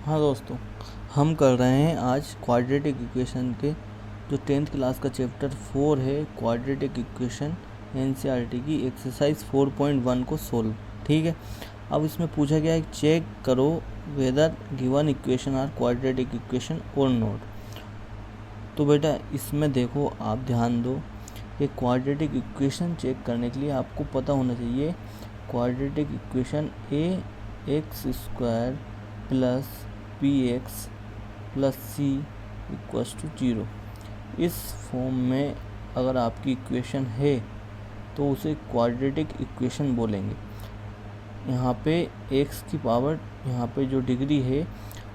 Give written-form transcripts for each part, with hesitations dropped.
हाँ दोस्तों, हम कर रहे हैं आज क्वाड्रेटिक इक्वेशन के जो 10th क्लास का चैप्टर 4 है क्वाड्रेटिक इक्वेशन एनसीईआरटी की एक्सरसाइज 4.1 को सोल्व। ठीक है, अब इसमें पूछा गया है चेक करो whether given equation are quadratic equation और नॉट। तो बेटा इसमें देखो, आप ध्यान दो कि क्वाड्रेटिक इक्वेशन चेक करने के लिए आपको पता होना चाहिए quadratic equation A X square plus P X plus C equals to 0। इस फॉर्म में अगर आपकी इक्वेशन है तो उसे क्वाड्रेटिक इक्वेशन बोलेंगे। यहाँ पे x की पावर, यहाँ पे जो डिग्री है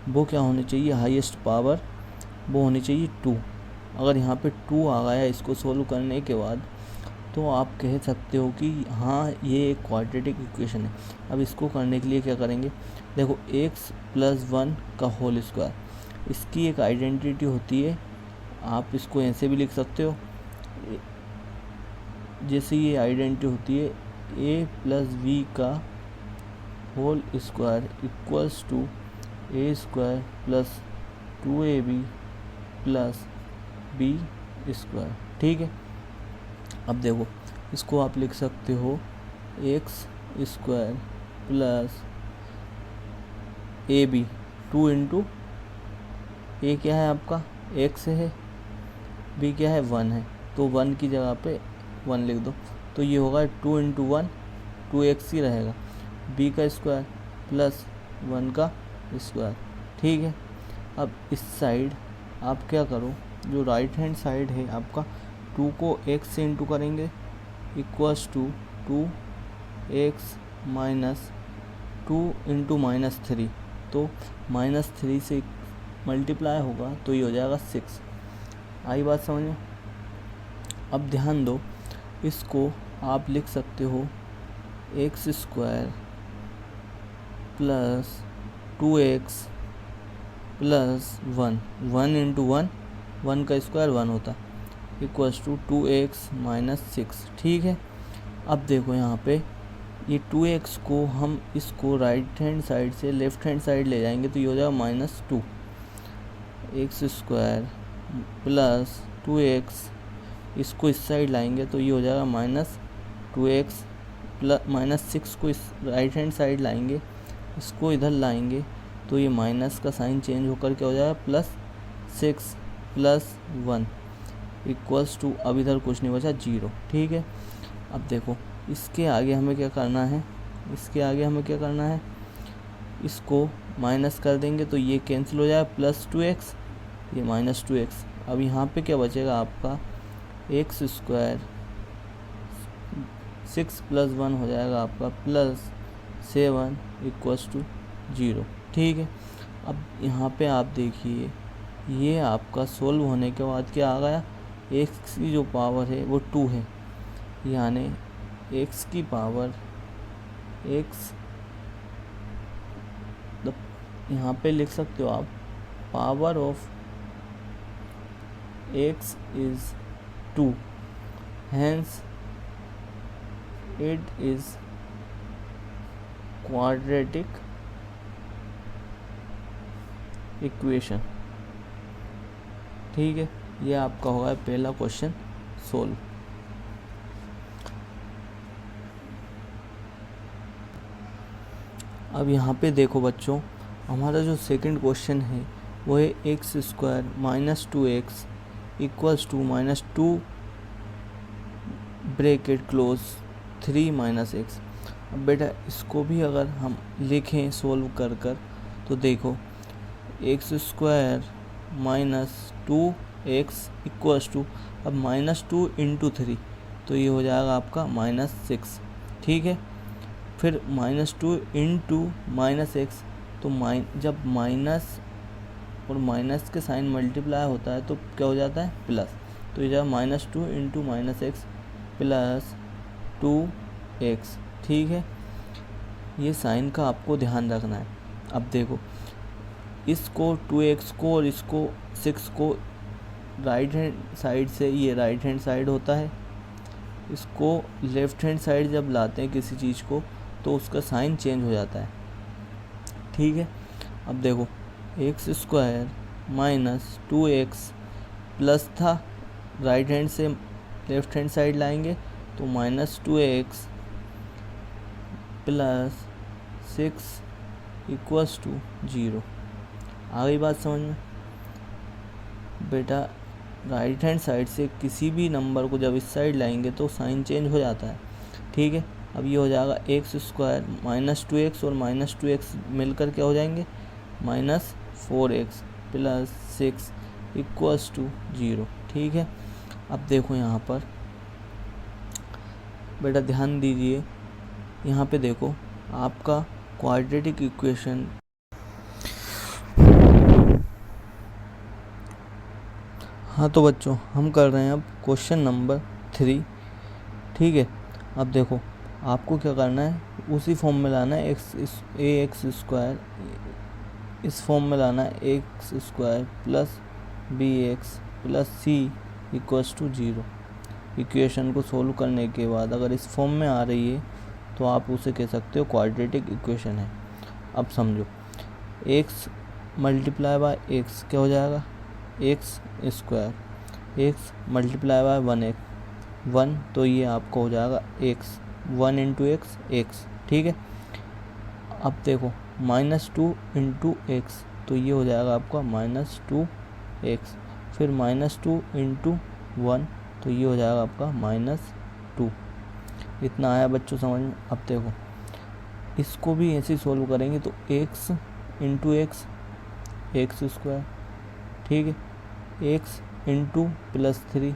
वो क्या होनी चाहिए, हाईएस्ट पावर वो होनी चाहिए 2। अगर यहाँ पे 2 आ गया इसको सोल्व करने के बाद तो आप कह सकते हो कि हाँ ये एक क्वाड्रेटिक इक्वेशन है। अब इसको करने के लिए क्या करेंगे, देखो x + 1 का होल स्क्वायर, इसकी एक आइडेंटिटी होती है। आप इसको ऐसे भी लिख सकते हो, जैसे ये आइडेंटिटी होती है a + b का whole square equals to a² + 2ab + b square. ठीक है, अब देखो इसको आप लिख सकते हो x² + ab, 2 इंटू ए क्या है आपका x है, b क्या है 1 है, तो 1 की जगह पे 1 लिख दो। तो ये होगा 2 इंटू 1 2x ही रहेगा, b का स्क्वायर प्लस 1 का स्क्वायर। ठीक है, अब इस साइड आप क्या करो, जो राइट हैंड साइड है आपका 2 को x से इंटू करेंगे इक्वल्स टू 2x - 2 इंटू -3, तो -3 से मल्टीप्लाई होगा तो ये हो जाएगा 6। आई बात समझ में? अब ध्यान दो, इसको आप लिख सकते हो x² + 2x + 1, 1 इंटू 1 1 का स्क्वायर 1 होता इक्वल्स टू 2x - 6। ठीक है, अब देखो यहाँ पे ये 2x को हम इसको राइट हैंड साइड से लेफ्ट हैंड साइड ले जाएंगे तो ये हो जाएगा -2, x² + 2x, इसको इस साइड लाएंगे तो ये हो जाएगा -2x + -6 को इस राइट हैंड साइड लाएंगे, इसको इधर लाएंगे तो ये माइनस का साइन चेंज होकर क्या हो जाएगा +6 + 1 इक्वल्स टू, अब इधर कुछ नहीं बचा 0। ठीक है, अब देखो इसके आगे हमें क्या करना है, इसको माइनस कर देंगे तो ये कैंसिल हो जाएगा +2x, ये -2x। अब यहाँ पे क्या बचेगा आपका x² 6 + 1 हो जाएगा आपका +7 इक्वल्स टू 0। ठीक है, अब यहाँ पे आप देखिए ये आपका सोल्व होने के बाद क्या आ गया, x की जो पावर है वो 2 है, यानी x की पावर x, यहाँ पे लिख सकते हो आप power of x is 2, hence it is quadratic equation. ठीक है, ये आपका होगा पहला क्वेश्चन सोल्व। अब यहाँ पे देखो बच्चों, हमारा जो सेकंड क्वेश्चन है वो है x² - 2x equals to -2 bracket close 3 - x। अब बेटा इसको भी अगर हम लिखें सोल्व कर तो देखो x² - 2x इक्वल्स टू, अब -2 इंटू 3 तो ये हो जाएगा आपका -6। ठीक है, फिर -2 इंटू -x, तो जब माइनस और माइनस के साइन मल्टीप्लाई होता है तो क्या हो जाता है प्लस, तो ये जाएगा -2 इंटू -x + 2x। ठीक है, ये साइन का आपको ध्यान रखना है। अब देखो इसको 2x को और इसको 6 को राइट हैंड साइड से, ये राइट हैंड साइड होता है, इसको लेफ्ट हैंड साइड जब लाते हैं किसी चीज़ को तो उसका साइन चेंज हो जाता है। ठीक है, अब देखो x square minus 2x plus था, राइट हैंड से लेफ्ट हैंड साइड लाएंगे तो minus 2x plus 6 equals to 0। आ गई बात समझ में बेटा? राइट हैंड साइड से किसी भी नंबर को जब इस साइड लाएंगे तो साइन चेंज हो जाता है, ठीक है। अब ये हो जाएगा एक्स स्क्वायर माइनस 2x और माइनस 2x मिलकर क्या हो जाएंगे, minus 4x plus 6 equals to 0, ठीक है। अब देखो यहाँ पर बेटा ध्यान दीजिए, यहाँ पे देखो आपका क्वाड्रेटिक इक्वेशन हाँ तो बच्चों हम कर रहे हैं अब क्वेश्चन नंबर 3, ठीक है। अब देखो आपको क्या करना है, उसी फॉर्म में लाना है एक्स स्क्वायर, इस फॉर्म में लाना है x square plus b x plus C equals to 0। Equation को सोल्व करने के बाद अगर इस फॉर्म में आ रही है तो आप उसे कह सकते हो क्वाड्रेटिक इक्वेशन है। अब समझो एक्स मल्टीप्लाई बाय एक्स क्या हो जाएगा, x square, x multiply by 1 तो ये आपको हो जाएगा एक्स, 1 इंटू एक्स एक्स, ठीक है। अब देखो -2 इंटू एक्स तो ये हो जाएगा आपका -2x, फिर -2 इंटू 1 तो ये हो जाएगा आपका -2। इतना आया बच्चों समझ में? अब देखो इसको भी ऐसे ही सोल्व करेंगे तो x into x x square, ठीक है, x इंटू प्लस 3,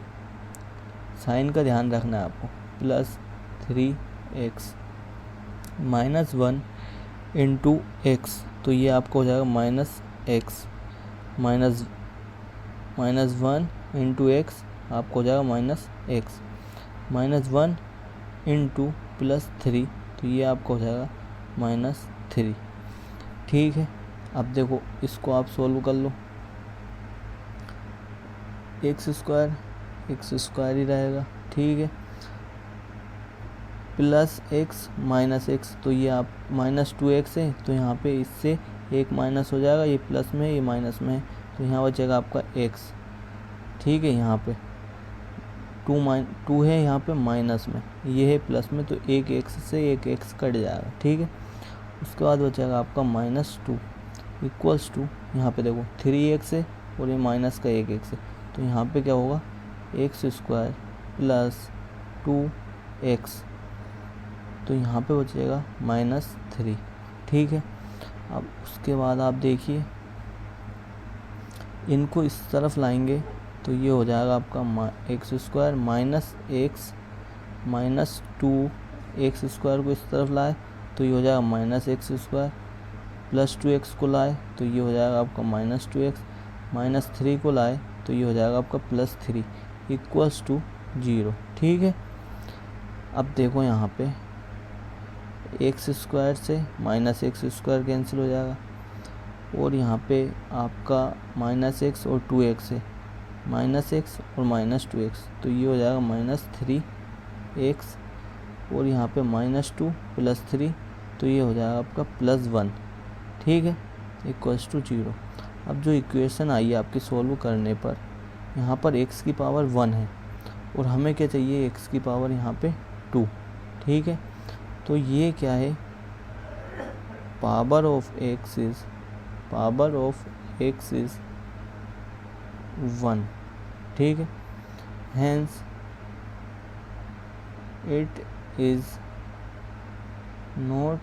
साइन का ध्यान रखना है आपको, प्लस 3x -1 इंटू एक्स तो ये आपको हो जाएगा -x, -1 इंटू एक्स आपको हो जाएगा -x, -1 इंटू प्लस 3 तो ये आपको हो जाएगा -3, ठीक है। अब देखो इसको आप सोल्व कर लो, एक्स स्क्वायर ही रहेगा, ठीक है, प्लस एक्स माइनस एक्स तो ये आप -2x है तो यहाँ पे इससे एक माइनस हो जाएगा, ये प्लस में ये माइनस में है तो यहाँ बचेगा आपका x, ठीक है। यहाँ पे 2 है, यहाँ पे माइनस में, ये है प्लस में तो एक x से एक x कट जाएगा, ठीक है। उसके बाद बचेगा आपका -2 इक्वल्स टू, यहाँ पे देखो 3x है और ये माइनस का 1x है तो यहाँ पे क्या होगा, एक्स स्क्वायर प्लस 2x तो यहाँ पे बचेगा -3, ठीक है। अब उसके बाद आप देखिए इनको इस तरफ लाएंगे तो ये हो जाएगा आपका x square minus x minus 2, x square को इस तरफ लाए तो ये हो जाएगा -x स्क्वायर, प्लस 2x को लाए तो ये हो जाएगा आपका -2x, -3 को लाए तो ये हो जाएगा आपका +3 इक्वल्स टू 0, ठीक है। अब देखो यहाँ पे एक्स स्क्वायर से -x स्क्वायर कैंसिल हो जाएगा और यहाँ पे आपका -x और 2x है, -x और -2x तो ये हो जाएगा -3x और यहाँ पे -2 प्लस 3 तो ये हो जाएगा आपका +1, ठीक है, इक्वल्स टू 0। अब जो इक्वेशन आई है आपकी सोल्व करने पर, यहाँ पर x की पावर 1 है और हमें क्या चाहिए, x की पावर यहाँ पे 2, ठीक है। तो ये क्या है, पावर ऑफ x इज 1, ठीक है, hence it is not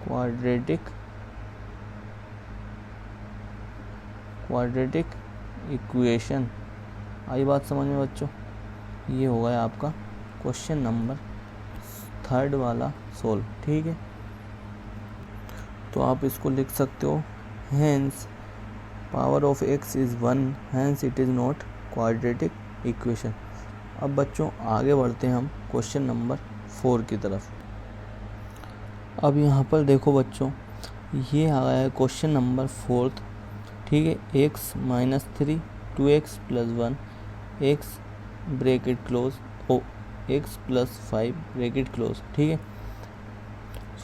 quadratic equation. आई बात समझ में बच्चों? ये हो गया आपका क्वेश्चन नंबर 3 वाला सोल्व, ठीक है। तो आप इसको लिख सकते हो, hence power of x is 1, hence it is not quadratic equation. अब बच्चों आगे बढ़ते हैं हम क्वेश्चन नंबर 4 की तरफ। अब यहाँ पर देखो बच्चों, ये आ गया है क्वेश्चन नंबर 4, ठीक है। x -3 2x + 1 x bracket close ओ x + 5 ब्रैकेट क्लोज, ठीक है।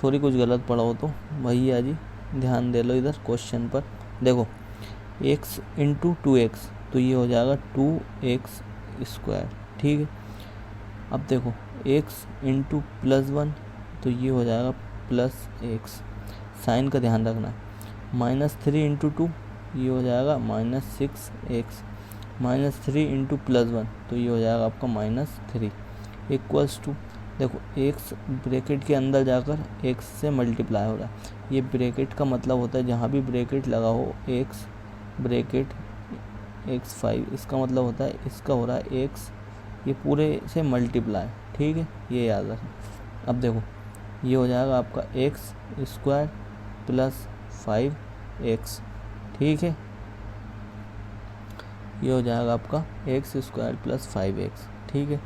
सॉरी कुछ गलत पढ़ा हो तो भैया जी ध्यान दे लो इधर क्वेश्चन पर, देखो x इंटू 2x तो ये हो जाएगा 2x स्क्वायर, ठीक है। अब देखो x इंटू +1 तो ये हो जाएगा +x, साइन का ध्यान रखना। -3 इंटू 2 ये हो जाएगा -6x, -3 इंटू +1 तो ये हो जाएगा आपका -3 इक्वल्स टू, देखो x ब्रैकेट के अंदर जाकर x से मल्टीप्लाई हो रहा है। ये ब्रैकेट का मतलब होता है जहाँ भी ब्रैकेट लगा हो x ब्रैकेट x5, इसका मतलब होता है इसका हो रहा है x ये पूरे से मल्टीप्लाई, ठीक है, ये याद रखना। अब देखो ये हो जाएगा आपका x स्क्वायर प्लस 5x, ठीक है, ये हो जाएगा आपका x स्क्वायर प्लस 5x, ठीक है।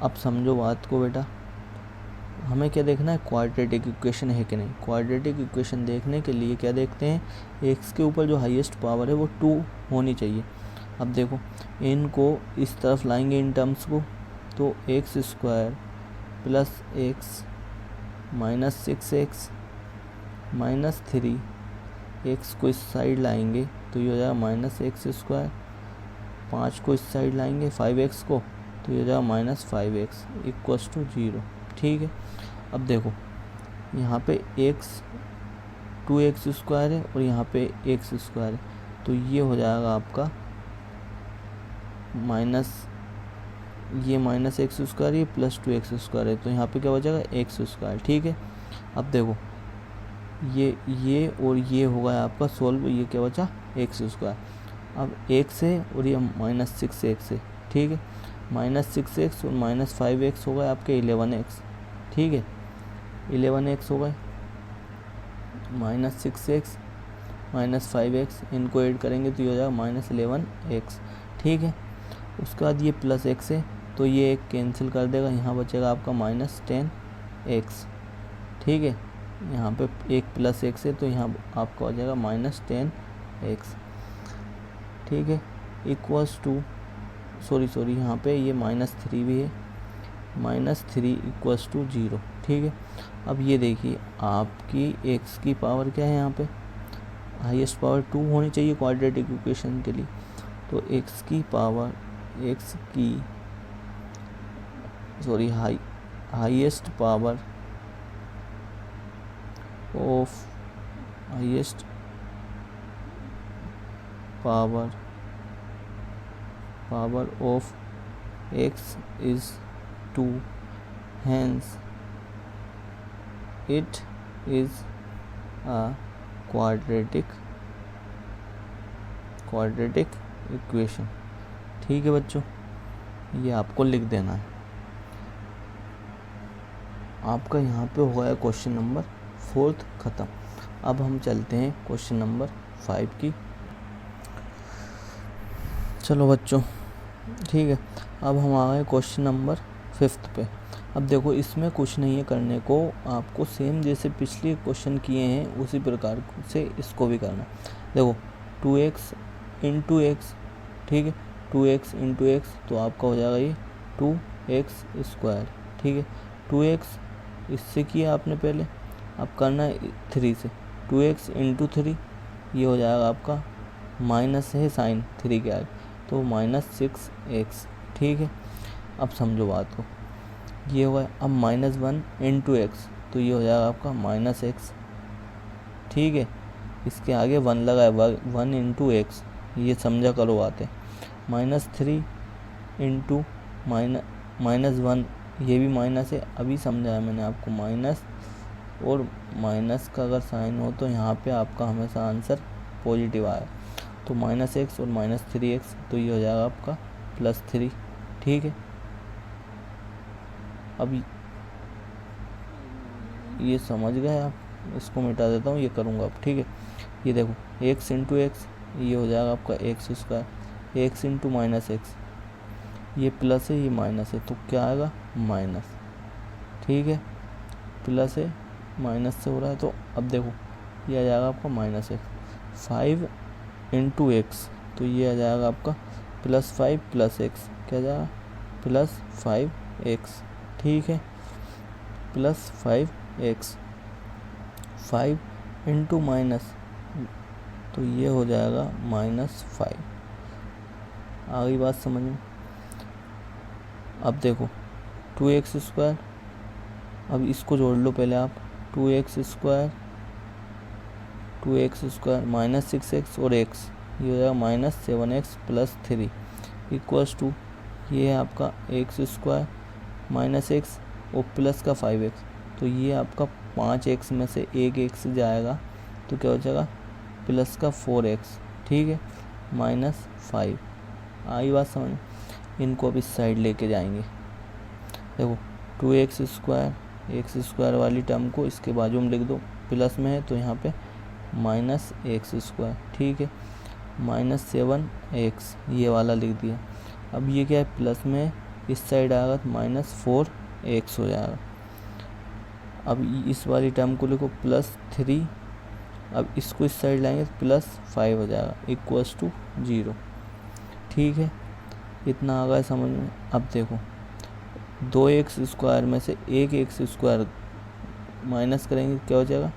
अब समझो बात को बेटा, हमें क्या देखना है, क्वाड्रेटिक इक्वेशन है कि नहीं। क्वाड्रेटिक इक्वेशन देखने के लिए क्या देखते हैं, x के ऊपर जो हाईएस्ट पावर है वो 2 होनी चाहिए। अब देखो इनको इस तरफ लाएंगे इन टर्म्स को, तो x square plus x minus 6x minus 3, x को इस साइड लाएंगे तो ये हो जाएगा -x स्क्वायर, 5 को इस साइड लाएंगे 5x को तो ये हो जाएगा -5x इक्वल्स टू 0, ठीक है। अब देखो यहाँ पे x 2x स्क्वायर है और यहाँ पे x स्क्वायर है, तो ये हो जाएगा आपका ये -x स्क्वायर, ये प्लस 2x स्क्वायर है, तो यहाँ पे क्या बचेगा x स्क्वायर, ठीक है। अब देखो ये और ये होगा आपका सोल्व, ये क्या बचा x स्क्वायर। अब x है और ये -6x है, ठीक है, -6x और -5x हो गए आपके 11x, ठीक है, 11x हो गए, -6x -5x इनको ऐड करेंगे तो ये हो जाएगा -11x, ठीक है। उसके बाद ये प्लस x है तो ये एक कैंसिल कर देगा, यहाँ बचेगा आपका -10x, ठीक है, यहाँ पे एक प्लस x है तो यहाँ आपका हो जाएगा -10x, ठीक है, इक्वल्स टू सॉरी यहाँ पे ये -3 भी है, -3 इक्वल्स टू 0, ठीक है। अब ये देखिए आपकी x की पावर क्या है, यहाँ पे हाईएस्ट पावर 2 होनी चाहिए क्वाड्रेटिक इक्वेशन के लिए, तो x की power highest power of x is 2, hence it is a quadratic equation, ठीक है बच्चों, ये आपको लिख देना है। आपका यहाँ पे हो गया क्वेश्चन नंबर 4 ख़त्म। अब हम चलते हैं क्वेश्चन नंबर 5 की। चलो बच्चों ठीक है, अब हम आ गए क्वेश्चन नंबर 5 पे। अब देखो इसमें कुछ नहीं है करने को, आपको सेम जैसे पिछले क्वेश्चन किए हैं उसी प्रकार से इसको भी करना। देखो 2x इंटू एक्स, ठीक है, 2x इंटू एक्स तो आपका हो जाएगा ये 2x स्क्वायर, ठीक है। 2x इससे किया आपने पहले, अब करना है 3 से, 2x इंटू 3 ये हो जाएगा आपका माइनस है साइन 3 के आगे तो -6x, ठीक है। अब समझो बात को, ये होगा अब -1 इंटू एक्स तो ये हो जाएगा आपका -x, ठीक है, इसके आगे 1 लगा है 1 इंटू एक्स, ये समझा करो बातें। -3 इंटू -1 ये भी माइनस है, अभी समझाया मैंने आपको, माइनस और माइनस का अगर साइन हो तो यहाँ पे आपका हमेशा आंसर पॉजिटिव आए, तो -x और -3x तो ये हो जाएगा आपका +3, ठीक है। अब ये समझ गए आप, इसको मिटा देता हूँ, ये करूँगा अब, ठीक है। ये देखो x इंटू एक्स ये हो जाएगा आपका x square, x into -x ये प्लस है ये माइनस है तो क्या आएगा माइनस, ठीक है, प्लस है माइनस से हो रहा है तो अब देखो ये आ जाएगा आपका -x। 5 इंटू एक्स तो ये आ जाएगा आपका +5 + x, क्या जाएगा +5x, ठीक है, +5x। 5 इंटू माइनस तो ये हो जाएगा -5। आ गई बात समझ में। अब देखो 2x², अब इसको जोड़ लो पहले आप, 2x² -6x और x, ये हो जाएगा -7x + 3 इक्वल्स टू, ये है आपका x² -x और प्लस का 5x, तो ये आपका 5x में से एक x जाएगा तो क्या हो जाएगा प्लस का 4x, ठीक है, -5। आई बात समझ। इनको अब इस साइड लेके जाएंगे। देखो 2x² वाली टर्म को इसके बाजू में लिख दो, प्लस में है तो यहाँ पे -x², ठीक है, -7x ये वाला लिख दिया। अब ये क्या है प्लस में, इस साइड आएगा तो -4x हो जाएगा। अब इस वाली टर्म को लिखो +3, अब इसको इस साइड लाएंगे तो +5 हो जाएगा इक्वल्स टू 0, ठीक है। इतना आ गया समझ में। अब देखो 2x² में से एक x² माइनस करेंगे क्या हो जाएगा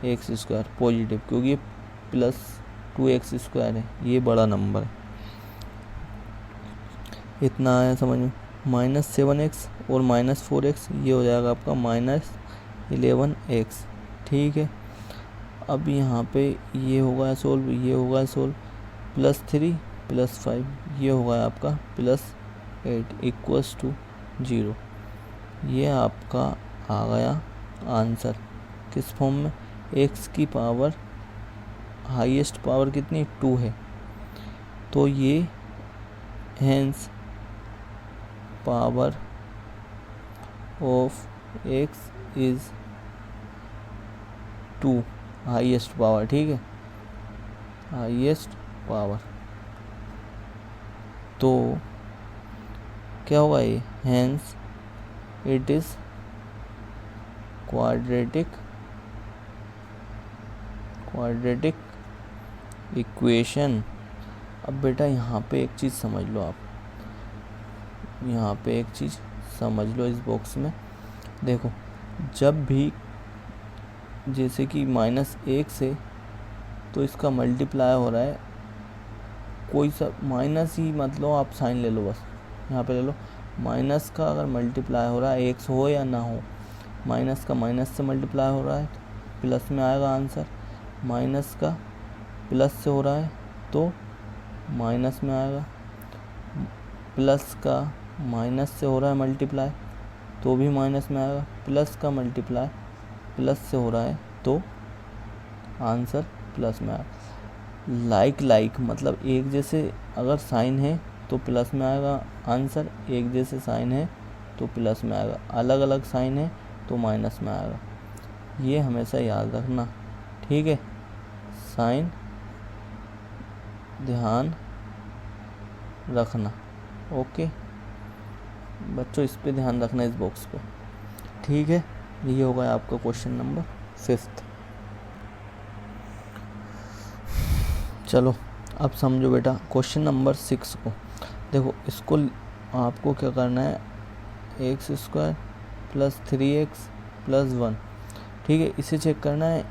x² पॉजिटिव, क्योंकि ये +2x² है, ये बड़ा नंबर है। इतना आया समझ में। -7x और -4x ये हो जाएगा आपका -11x, ठीक है। अब यहाँ पे ये होगा सोल्व, ये होगा सोल्व, +3 + 5 ये होगा आपका +8 इक्वल्स टू 0। ये आपका आ गया आंसर किस फॉर्म में, x की पावर हाईएस्ट पावर कितनी 2 है, तो ये hence power of x is 2 highest power, ठीक है, हाईएस्ट पावर। तो क्या होगा ये, hence it is quadratic equation. अब बेटा यहाँ पे एक चीज़ समझ लो आप, यहाँ पे एक चीज़ समझ लो इस बॉक्स में। देखो जब भी जैसे कि -1 से तो इसका मल्टीप्लाई हो रहा है, कोई सा माइनस ही मतलब आप साइन ले लो, बस यहाँ पे ले लो, माइनस का अगर मल्टीप्लाई हो रहा है एक्स हो या ना हो, माइनस का माइनस से मल्टीप्लाई हो रहा है तो प्लस में आएगा आंसर, माइनस का प्लस से हो रहा है तो माइनस में आएगा, प्लस का माइनस से हो रहा है मल्टीप्लाई तो भी माइनस में आएगा, प्लस का मल्टीप्लाई प्लस से हो रहा है तो आंसर प्लस में आएगा। लाइक मतलब एक जैसे अगर साइन है तो प्लस में आएगा आंसर, एक जैसे साइन है तो प्लस में आएगा, अलग अलग साइन है तो माइनस में आएगा। ये हमेशा याद रखना, ठीक है, साइन ध्यान रखना। ओके बच्चों, इस पे ध्यान रखना इस बॉक्स पे, ठीक है। ये होगा आपका क्वेश्चन नंबर 5। चलो अब समझो बेटा क्वेश्चन नंबर 6 को। देखो इसको आपको क्या करना है, x² + 3x + 1, ठीक है। इसे चेक करना है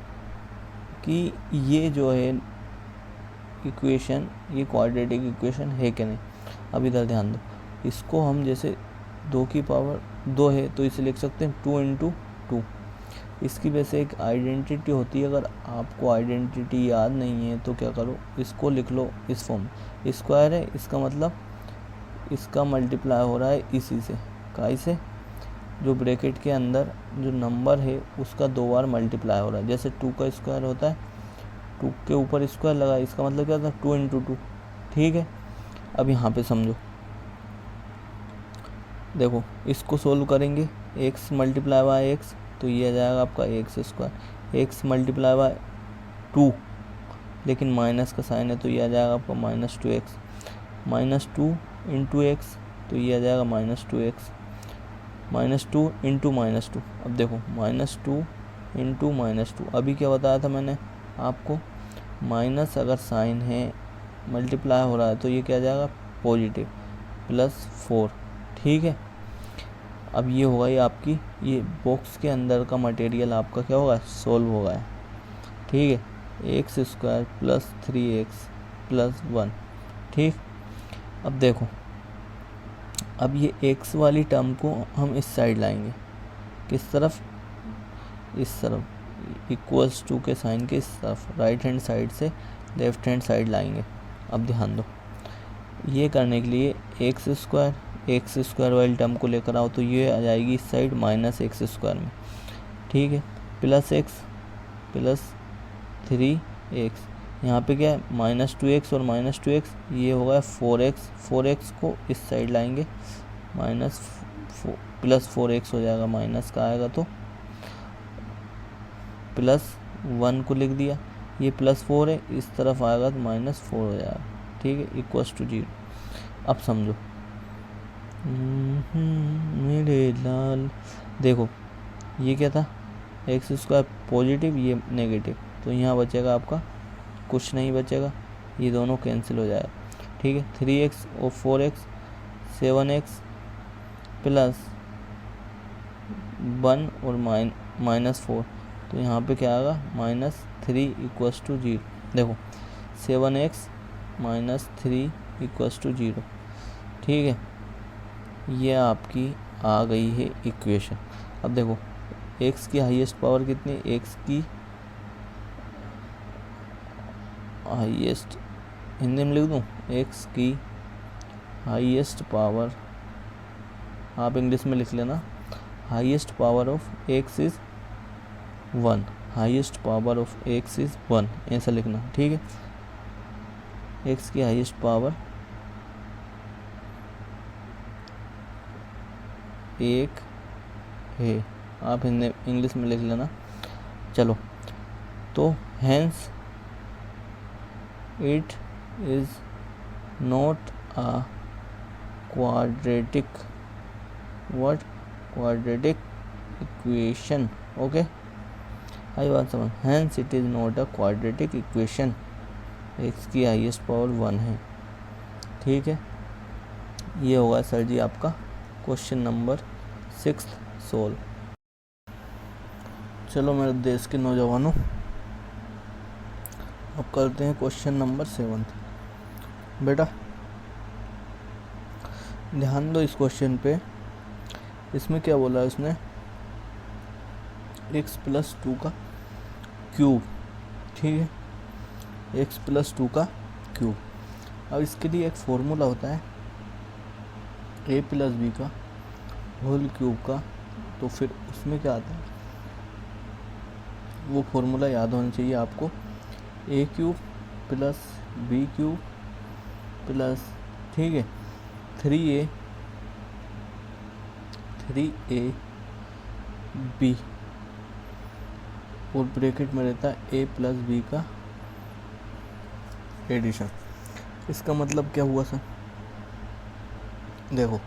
कि ये जो है इक्वेशन, ये क्वाड्रेटिक इक्वेशन है कि नहीं। अब इधर ध्यान दो, इसको हम जैसे 2 की पावर 2 है तो इसे लिख सकते हैं 2 × 2। इसकी वजह से एक आइडेंटिटी होती है, अगर आपको आइडेंटिटी याद नहीं है तो क्या करो, इसको लिख लो इस फॉर्म, स्क्वायर है इसका मतलब इसका मल्टीप्लाई हो रहा है इसी से, काई से, जो ब्रैकेट के अंदर जो नंबर है उसका 2 बार मल्टीप्लाई हो रहा है। जैसे 2 का स्क्वायर होता है, 2 के ऊपर स्क्वायर लगा, इसका मतलब क्या था 2 × 2, ठीक है। अब यहाँ पे समझो, देखो इसको सोल्व करेंगे, x × x तो ये आ जाएगा आपका x², x × 2 लेकिन माइनस का साइन है तो ये आ जाएगा आपका -2x, -2 × x तो ये आ जाएगा -2x, -2 × -2। अब देखो -2 × -2, अभी क्या बताया था मैंने आपको, माइनस अगर साइन है मल्टीप्लाई हो रहा है तो ये क्या आ जाएगा पॉजिटिव +4, ठीक है। अब ये होगा ये आपकी, ये बॉक्स के अंदर का मटेरियल आपका क्या होगा सोल्व होगा, ठीक है। X square plus 3x plus 1। ठीक, अब देखो, अब ये x वाली टर्म को हम इस साइड लाएंगे, किस तरफ, इस तरफ, इक्वल्स टू के साइन के इस तरफ, राइट हैंड साइड से लेफ्ट हैंड साइड लाएंगे। अब ध्यान दो, ये करने के लिए एक्स स्क्वायर वाली टर्म को लेकर आओ तो ये आ जाएगी इस साइड माइनस एक्स स्क्वायर में। ठीक है, प्लस एक्स प्लस 3x, यहाँ पे क्या है -2x और -2x, ये होगा 4x को इस साइड लाएंगे, प्लस 4x हो जाएगा, माइनस का आएगा तो प्लस 1 को लिख दिया, ये +4 है, इस तरफ आएगा तो -4 हो जाएगा। ठीक है, इक्वल्स टू 0। अब समझो मेरे लाल, देखो ये क्या था, एक्स स्क्वायर पॉजिटिव, ये नेगेटिव, तो यहाँ बचेगा आपका कुछ नहीं बचेगा, ये दोनों कैंसिल हो जाएगा। ठीक है, 3x और 4x 7x प्लस 1 और -4, तो यहाँ पे क्या आएगा -3 इक्वल्स टू 0। देखो 7x -3 इक्वल्स टू 0। ठीक है, ये आपकी आ गई है इक्वेशन। अब देखो x की हाईएस्ट पावर कितनी, x की हाईएस्ट, हिंदी में लिख दूँ, x की हाईएस्ट पावर, आप इंग्लिश में लिख लेना, highest power of x is 1, highest power of x is 1, ऐसा लिखना। ठीक है, x की हाईएस्ट पावर 1 है, आप हिंदी इंग्लिश में लिख लेना। चलो, तो hence it is not a quadratic equation. Okay, आई बात समझ, hence it is not a quadratic equation, X की हाईएस्ट पावर 1 है। ठीक है, ये होगा सर जी आपका क्वेश्चन नंबर 6 सोल्व। चलो मेरे देश के नौजवानों, अब करते हैं क्वेश्चन नंबर 7। बेटा ध्यान दो इस क्वेश्चन पे, इसमें क्या बोला है उसने, x + 2 का क्यूब। ठीक है, x + 2 का क्यूब। अब इसके लिए एक फॉर्मूला होता है a + b का होल क्यूब का, तो फिर उसमें क्या आता है, वो फॉर्मूला याद होना चाहिए आपको, a³ + b³ प्लस, ठीक है, 3ab और ब्रैकेट में रहता है a + b का एडिशन। इसका मतलब क्या हुआ सर, देखो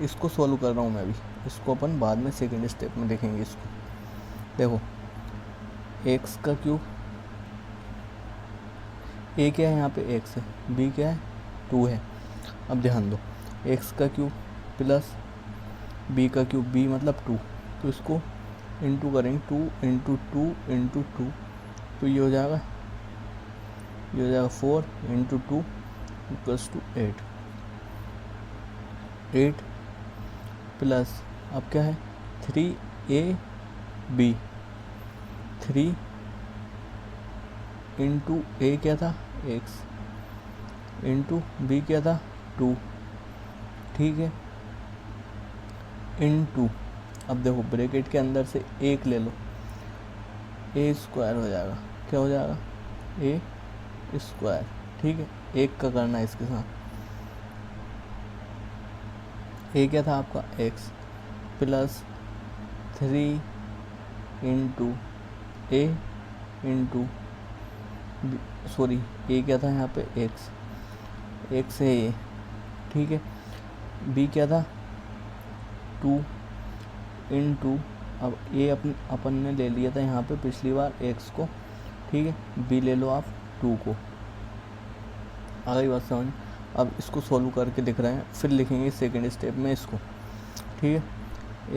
इसको सॉल्व कर रहा हूँ मैं अभी, इसको अपन बाद में सेकंड स्टेप में देखेंगे। इसको देखो, x का क्यूब, a क्या है यहाँ पे x है, b क्या है 2 है। अब ध्यान दो, x का क्यूब प्लस b का क्यूब, b मतलब 2, तो इसको इंटू करेंगे, 2 × 2 × 2, तो ये हो जाएगा 4 × 2 = 8 प्लस, अब क्या है 3ab, 3 × a क्या था x, × b क्या था 2, ठीक है, × अब देखो ब्रैकेट के अंदर से 1 ले लो, a² हो जाएगा, क्या हो जाएगा a²। ठीक है, 1 का करना है इसके साथ, a क्या था आपका x plus 3 × a × sorry a क्या था यहाँ पे x है ये, ठीक है, b क्या था 2 × अब a अपन ने ले लिया था यहाँ पे पिछली बार x को, ठीक है, b ले लो आप 2 को। आ गई बात समझ। अब इसको सॉल्व करके दिख रहे हैं, फिर लिखेंगे सेकंड स्टेप में इसको, ठीक है,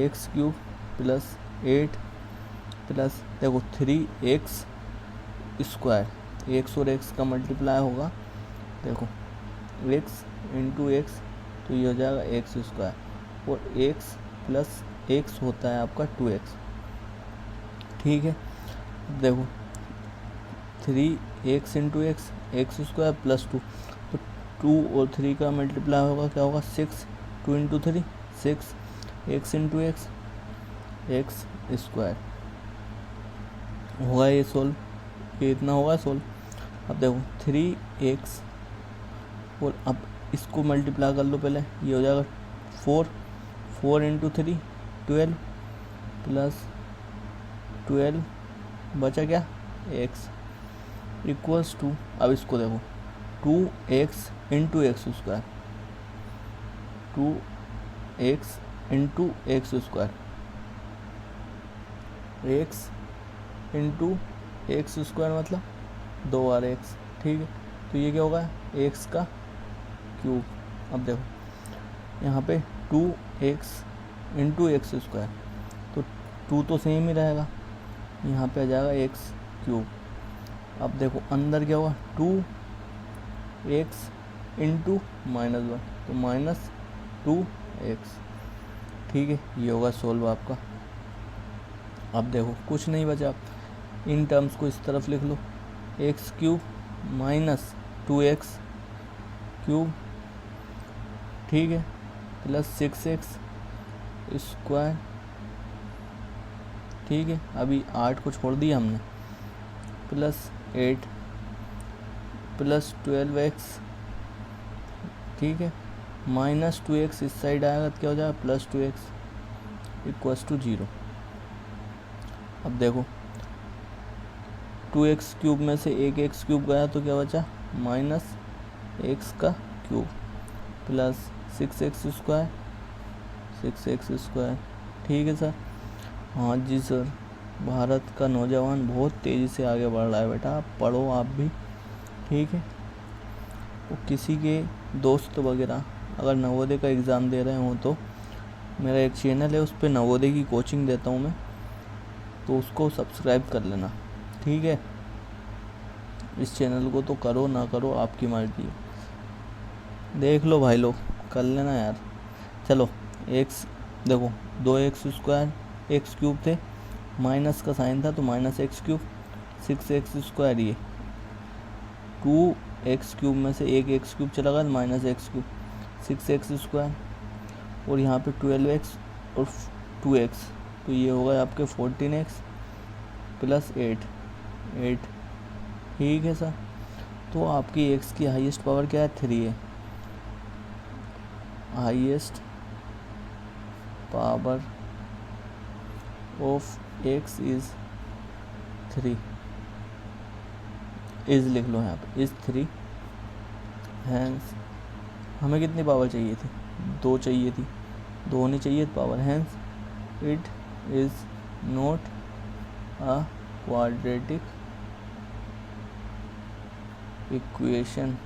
x³ + 8 प्लस, देखो 3x स्क्वायर, एक्स और एक्स का मल्टीप्लाई होगा, देखो एक्स इंटू एक्स, तो ये हो जाएगा एक्स स्क्वायर, और एक्स प्लस एक्स होता है आपका 2x, ठीक है। देखो 3x into x, x square plus 2, तो 2 और 3 का मल्टीप्लाई होगा, क्या होगा 6, 2 into 3 6, x into x, x square होगा ये सोल्व, ये इतना होगा सोल्व। अब देखो 3x, और अब इसको मल्टीप्लाई कर लो पहले, ये हो जाएगा 4, 4 इंटू 3 12 प्लस 12 बचा क्या x इक्वल्स टू, अब इसको देखो 2x into x square, 2x into x square, x into x square मतलब 2 बार एक्स, ठीक है। तो ये क्या होगा एक्स का क्यूब। अब देखो यहाँ पे 2x इंटू एक्स स्क्वायर, तो 2 तो सेम ही रहेगा, यहाँ पे आ जाएगा एक्स क्यूब। अब देखो अंदर क्या होगा 2x इंटू -1, तो -2x, ठीक है। ये होगा सोल्व आपका। अब देखो कुछ नहीं बचा, इन टर्म्स को इस तरफ लिख लो, X cube minus 2x cube, ठीक है, प्लस 6x स्क्वायर, ठीक है। अभी 8 को छोड़ दिया हमने, प्लस 8 प्लस 12x, ठीक है, माइनस 2x इस साइड आएगा तो क्या हो जाएगा प्लस 2x इक्वल्स टू 0। अब देखो 2x क्यूब में से एक एक्स क्यूब गया तो क्या बचा माइनस एक्स का cube, plus 6x square, 6x square, ठीक है सर। हाँ जी सर, भारत का नौजवान बहुत तेज़ी से आगे बढ़ रहा है बेटा, आप पढ़ो आप भी, ठीक है। तो किसी के दोस्त वगैरह अगर नवोदय का एग्ज़ाम दे रहे हो तो मेरा एक चैनल है, उस पर नवोदय की कोचिंग देता हूँ मैं, तो उसको सब्सक्राइब कर लेना, ठीक है। इस चैनल को तो करो ना करो आपकी मर्जी है, देख लो भाई लोग, कर लेना यार। चलो एक्स देखो 2x स्क्वायर एक्स क्यूब थे, माइनस का साइन था तो minus x cube, 6x square, ये 2x क्यूब में से एक एक्स क्यूब चला गया minus x cube, 6x square, और यहाँ पे 12x और 2x, तो ये होगा आपके 14x प्लस 8, ठीक है सर। तो आपकी x की हाईएस्ट पावर क्या है 3 है, highest power of x is 3, is लिख लो यहाँ पे, इज़ 3, हैंस हमें कितनी पावर चाहिए थी 2 चाहिए थी, 2 होनी चाहिए power, hence it is not a quadratic equation.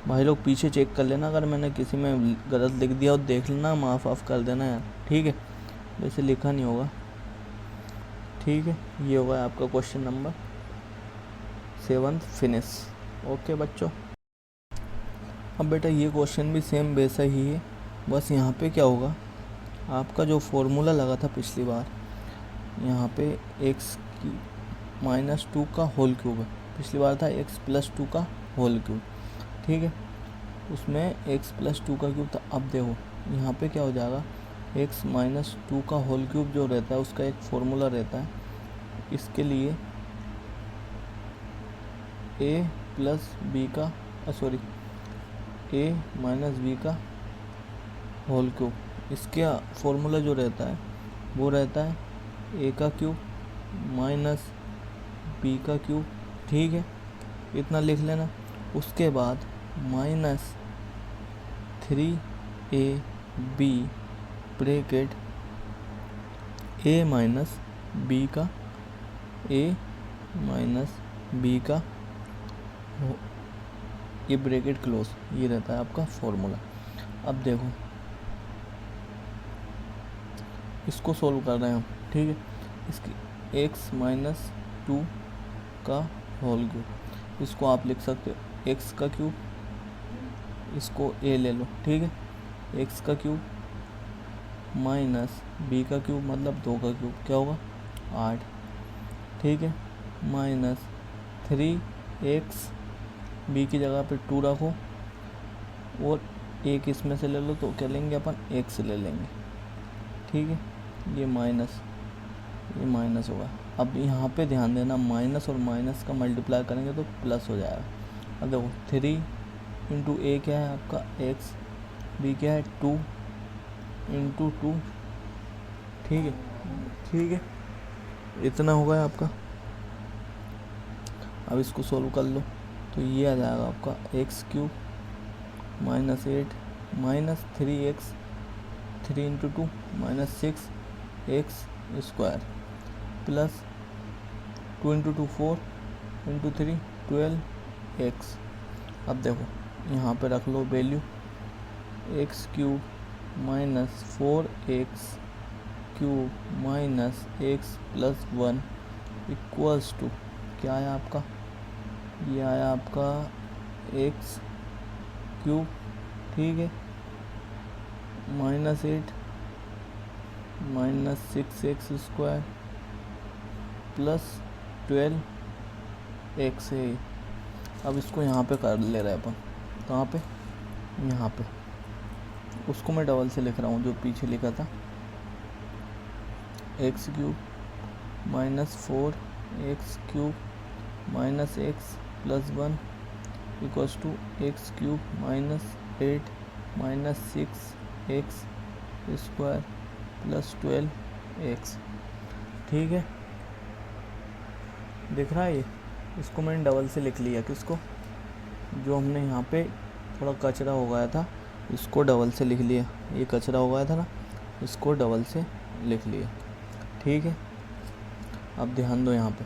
भाई लोग पीछे चेक कर लेना, अगर मैंने किसी में गलत लिख दिया हो देख लेना, माफ़ कर देना यार, ठीक है। वैसे लिखा नहीं होगा, ठीक है। ये होगा आपका क्वेश्चन नंबर 7 फिनिश। ओके बच्चों, अब बेटा ये क्वेश्चन भी सेम वैसा ही है, बस यहाँ पे क्या होगा आपका जो फॉर्मूला लगा था पिछली बार, यहाँ पे x की -2 का होल क्यूब है, पिछली बार था x + 2 का होल क्यूब, ठीक है, उसमें x + 2 का क्यूब था। अब देखो यहाँ पे क्या हो जाएगा x - 2 का होल क्यूब जो रहता है उसका एक फॉर्मूला रहता है, इसके लिए a + b का a - b का होल क्यूब, इसका फॉर्मूला जो रहता है वो रहता है a का क्यूब माइनस b का क्यूब, ठीक है, इतना लिख लेना। उसके बाद -3ab ब्रैकेट a - b का ये ब्रैकेट क्लोज, ये रहता है आपका फॉर्मूला। अब देखो इसको सोल्व कर रहे हैं हम, ठीक है, इसकी x - 2 का होल क्यूब। इसको आप लिख सकते हो एक्स का क्यूब, इसको ए ले लो, ठीक है, एक्स का क्यूब माइनस बी का क्यूब मतलब 2 का क्यूब, क्या होगा 8, ठीक है, माइनस 3x, बी की जगह पे 2 रखो और एक इसमें से ले लो तो क्या लेंगे अपन, x ले लेंगे, ठीक है, ये माइनस होगा। अब यहाँ पे ध्यान देना, माइनस और माइनस का मल्टीप्लाई करेंगे तो प्लस हो जाएगा। अब देखो 3 इंटू ए क्या है आपका x, बी क्या है 2 इंटू 2, ठीक है, इतना हो गया आपका। अब इसको सोल्व कर लो तो ये आ जाएगा आपका x cube minus 8 minus 3x, 3 into 2 minus 6x square plus 2 into 2 4 into 3 12x। अब देखो यहाँ पे रख लो value, x cube minus 4x cube minus x plus 1 equals to क्या आया आपका, ये आया आपका एक्स क्यूब, ठीक है, minus 8 minus 6x square plus 12x है। अब इसको यहाँ पे कर ले रहे हैं अपन, कहाँ पे, यहाँ पे, उसको मैं डबल से लिख रहा हूँ जो पीछे लिखा था, x cube minus 4x cube minus x plus 1 equals to x cube minus 8 minus 6x square plus 12x, ठीक है, दिख रहा है ये। इसको मैंने डबल से लिख लिया, किसको, जो हमने यहाँ पे थोड़ा कचरा हो गया था इसको डबल से लिख लिया, ये कचरा हो गया था ना, इसको डबल से लिख लिया, ठीक है। अब ध्यान दो यहाँ पे,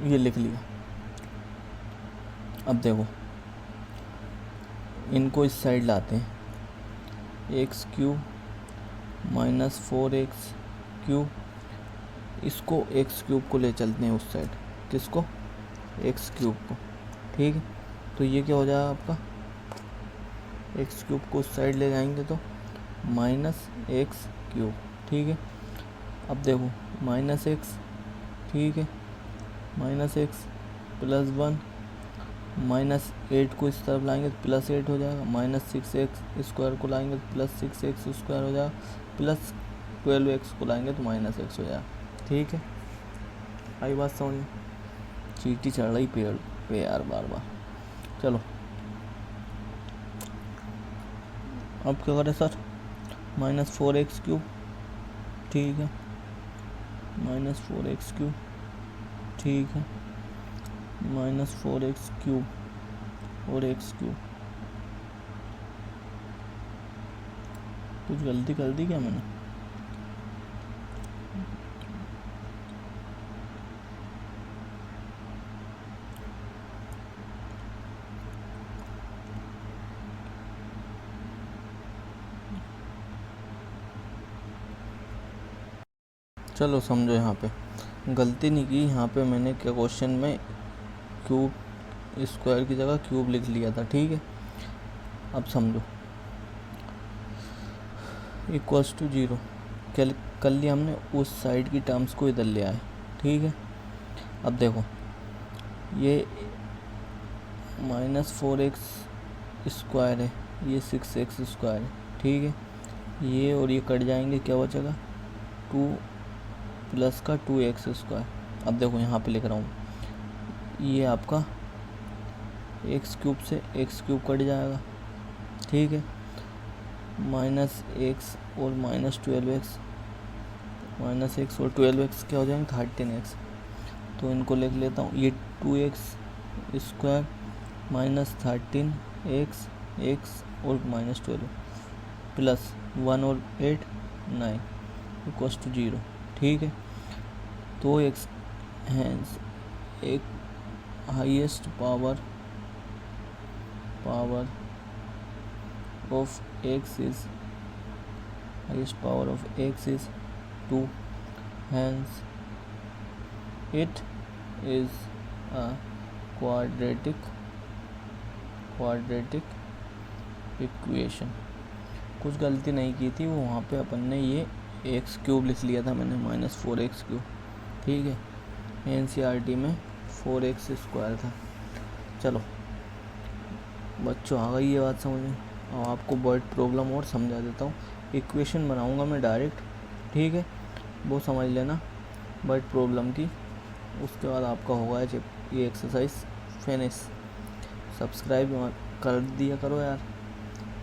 ये लिख लिया। अब देखो इनको इस साइड लाते हैं, x cube minus 4x cube, इसको एक्स क्यूब को ले चलते हैं उस साइड, किसको, एक्स क्यूब को, ठीक है। तो ये क्या हो जाएगा आपका, एक्स क्यूब को उस साइड ले जाएंगे तो माइनस एक्स क्यूब, ठीक है। अब देखो माइनस एक्स, ठीक है, माइनस एक्स प्लस 1 माइनस 8 को इस तरफ लाएंगे तो प्लस 8 हो जाएगा, माइनस 6x स्क्वायर को लाएंगे तो प्लस 6x स्क्वायर हो जाएगा, प्लस 12x को लाएंगे तो माइनस x हो जाएगा, ठीक है। आई बात समझ में, चींटी चढ़ रही पेड़ पे यार बार बार। चलो अब क्या करें सर, माइनस 4x क्यूब, ठीक है, माइनस 4x क्यूब, ठीक है, माइनस 4x क्यूब और x क्यूब, कुछ गलती कर दी क्या मैंने, चलो समझो, यहाँ पे गलती नहीं की, यहाँ पे मैंने क्या क्वेश्चन में क्यूब स्क्वायर की जगह क्यूब लिख लिया था, ठीक है। अब समझो इक्वल्स टू 0 क्या कर लिया हमने, उस साइड की टर्म्स को इधर ले आए, ठीक है। अब देखो ये माइनस 4x स्क्वायर है, ये 6x स्क्वायर है, ठीक है, ये और ये कट जाएंगे, क्या बचेगा 2 प्लस का 2x स्क्वायर। अब देखो यहाँ पे लिख रहा हूँ, ये आपका एक्स क्यूब से एक्स क्यूब कट जाएगा, ठीक है, माइनस एक्स और माइनस 12x, माइनस एक्स और 12x क्या हो जाएंगे 13x, तो इनको लिख लेता हूँ, ये 2x square minus 13x x और माइनस 12 प्लस 1 और 8 9 इक्वल्स टू 0, ठीक है। तो एक्स हैंस एक highest power of x is highest power of x is 2, hence it is a quadratic equation. कुछ गलती नहीं की थी, वो वहाँ पे अपन ने ये एक्स क्यूब लिख लिया था मैंने, -4x3। ठीक है, एनसीईआरटी में 4x² था। चलो बच्चों, आ गई ये बात समझ में। अब आपको वर्ड प्रॉब्लम और समझा देता हूँ। इक्वेशन बनाऊँगा मैं डायरेक्ट, ठीक है, वो समझ लेना वर्ड प्रॉब्लम की। उसके बाद आपका होगा ये एक्सरसाइज फिनिश। सब्सक्राइब कर दिया करो यार,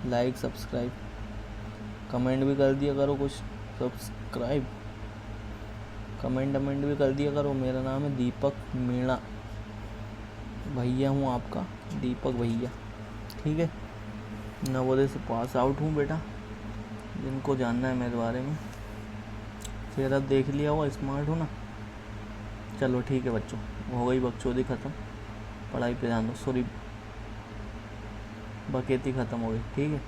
लाइक सब्सक्राइब, कमेंट भी कर दिया करो कुछ, सब्सक्राइब कमेंट भी कर दिया करो। मेरा नाम है दीपक मीणा, भैया हूँ आपका दीपक भैया, ठीक है। नवोदय से पास आउट हूँ बेटा, जिनको जानना है मेरे बारे में। फिर अब देख लिया हुआ, स्मार्ट हो ना। चलो ठीक है बच्चों, हो गई बकचोदी ख़त्म, पढ़ाई पे ध्यान दो। सॉरी, बकेती ख़त्म हो गई, ठीक है।